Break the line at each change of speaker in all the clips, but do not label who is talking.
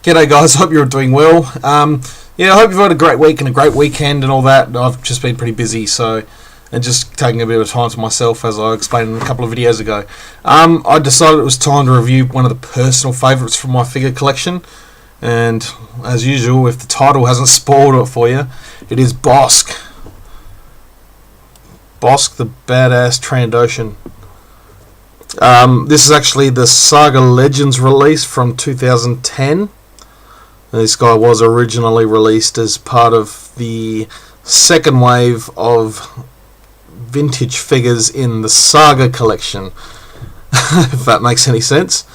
G'day guys, hope you're doing well. Yeah, I hope you've had a great week and a great weekend and all that. I've just been pretty busy, and just taking a bit of time to myself, as I explained in a couple of videos ago. I decided it was time to review one of the personal favourites from my figure collection, and as usual, if the title hasn't spoiled it for you, it is Bossk. Bossk, the badass Trandoshan. This is actually the Saga Legends release from 2010. This guy was originally released as part of the second wave of vintage figures in the Saga collection, if that makes any sense.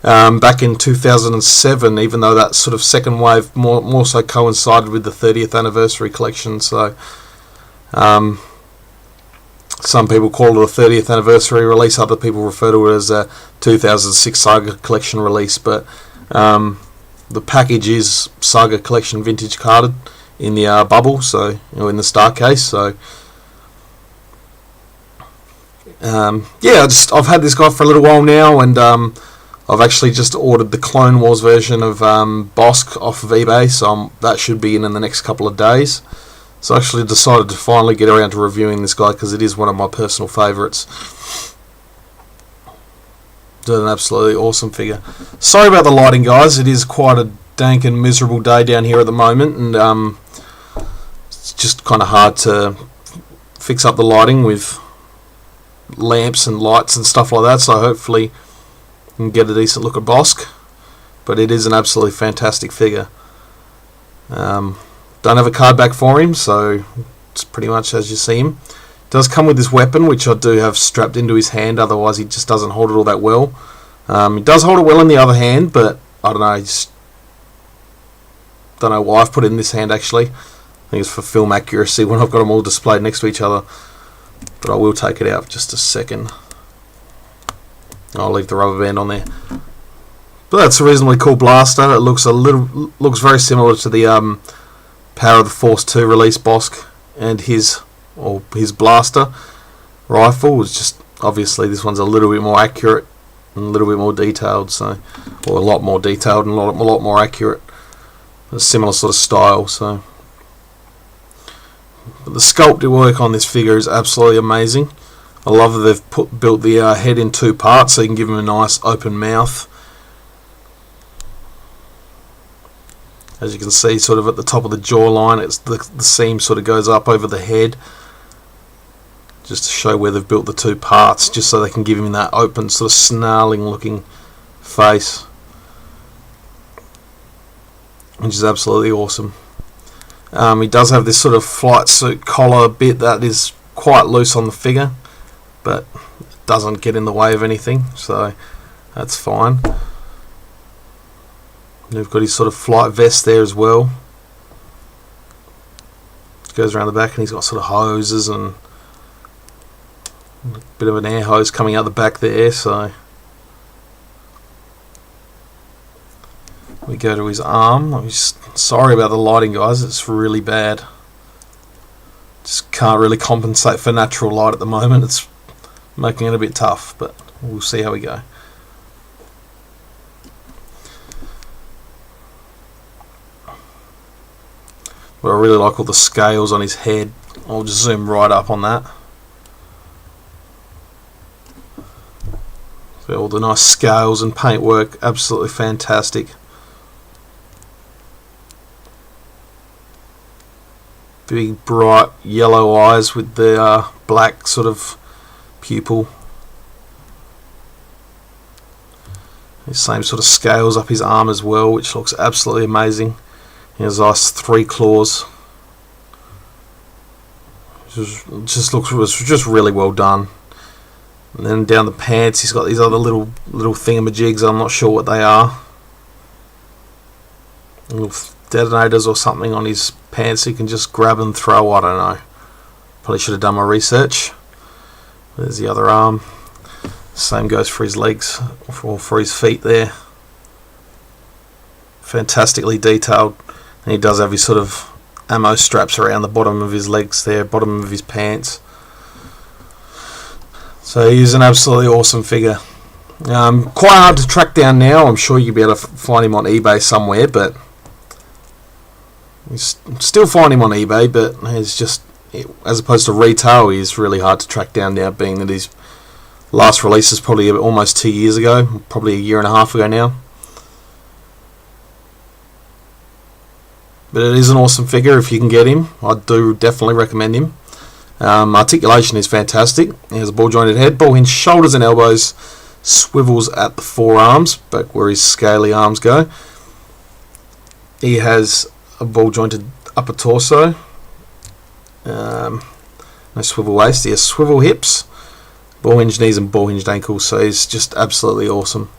Back in 2007, even though that sort of second wave more so coincided with the 30th anniversary collection, so some people call it a 30th anniversary release, other people refer to it as a 2006 Saga collection release, but the package is Saga collection vintage carded in the bubble, so in the star case. So yeah, I've had this guy for a little while now, and I've actually just ordered the Clone Wars version of Bossk off of eBay, so that should be in the next couple of days. So I actually decided to finally get around to reviewing this guy because it is one of my personal favourites. It's an absolutely awesome figure. Sorry about the lighting, guys. It is quite a dank and miserable day down here at the moment, and it's just kind of hard to fix up the lighting with lamps and lights and stuff like that, so hopefully you can get a decent look at Bossk. But it is an absolutely fantastic figure. Don't have a card back for him, so it's pretty much as you see him. Does come with this weapon, which I do have strapped into his hand, otherwise he just doesn't hold it all that well. He does hold it well in the other hand, but I don't know, I just don't know why I've put it in this hand actually. I think it's for film accuracy when I've got them all displayed next to each other. But I will take it out for just a second. I'll leave the rubber band on there. But that's a reasonably cool blaster. It looks very similar to the Power of the Force 2 release Bossk, and his blaster rifle was just, obviously this one's a little bit more accurate and a little bit more detailed, or a lot more detailed and a lot more accurate. A similar sort of style, so. But the sculpted work on this figure is absolutely amazing. I love that they've built the head in two parts, so you can give him a nice open mouth. As you can see, sort of at the top of the jawline, it's the seam sort of goes up over the head, just to show where they've built the two parts, just so they can give him that open, sort of snarling looking face, which is absolutely awesome. He does have this sort of flight suit collar bit that is quite loose on the figure, but it doesn't get in the way of anything, so that's fine. And we've got his sort of flight vest there as well. It goes around the back, and he's got sort of hoses and a bit of an air hose coming out the back there, so we go to his arm. Sorry about the lighting, guys, it's really bad. Just can't really compensate for natural light at the moment. It's making it a bit tough, but we'll see how we go. But I really like all the scales on his head. I'll just zoom right up on that. So all the nice scales and paintwork, absolutely fantastic. Big bright yellow eyes with the black sort of pupil. The same sort of scales up his arm as well, which looks absolutely amazing. He has nice 3 claws. Was just really well done. And then down the pants, he's got these other little thingamajigs. I'm not sure what they are. Little detonators or something on his pants. He can just grab and throw. I don't know. Probably should have done my research. There's the other arm. Same goes for his legs, or for his feet there. Fantastically detailed. And he does have his sort of ammo straps around the bottom of his legs there, bottom of his pants. So he's an absolutely awesome figure. Quite hard to track down now. I'm sure you'll be able to find him on eBay somewhere, but you still find him on eBay, but it's just, as opposed to retail, he's really hard to track down now, being that his last release is probably almost 2 years ago, probably a year and a half ago now. But it is an awesome figure if you can get him. I do definitely recommend him. Articulation is fantastic. He has a ball jointed head, ball hinged shoulders and elbows, swivels at the forearms, back where his scaly arms go. He has a ball jointed upper torso, no swivel waist. He has swivel hips, ball hinged knees and ball hinged ankles, so he's just absolutely awesome.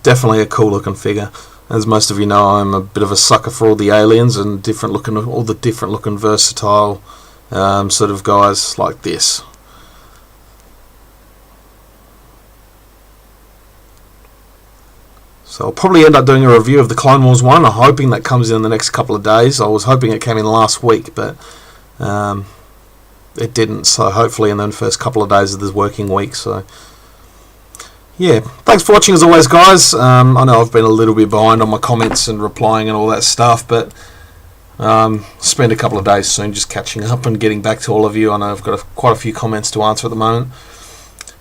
Definitely a cool looking figure. As most of you know, I'm a bit of a sucker for all the aliens and all the different looking versatile sort of guys like this. So I'll probably end up doing a review of the Clone Wars one. I'm hoping that comes in the next couple of days. I was hoping it came in last week, but it didn't. So hopefully in the first couple of days of this working week. So yeah, thanks for watching as always, guys. I know I've been a little bit behind on my comments and replying and all that stuff, but spend a couple of days soon just catching up and getting back to all of you. I know I've got quite a few comments to answer at the moment.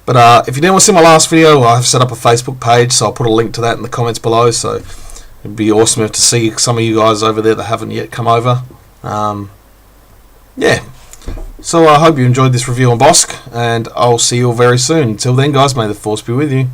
But if you didn't want to see my last video, I've set up a Facebook page, so I'll put a link to that in the comments below. So it'd be awesome to see some of you guys over there that haven't yet come over. Yeah. So I hope you enjoyed this review on Bossk, and I'll see you all very soon. Until then, guys, may the Force be with you.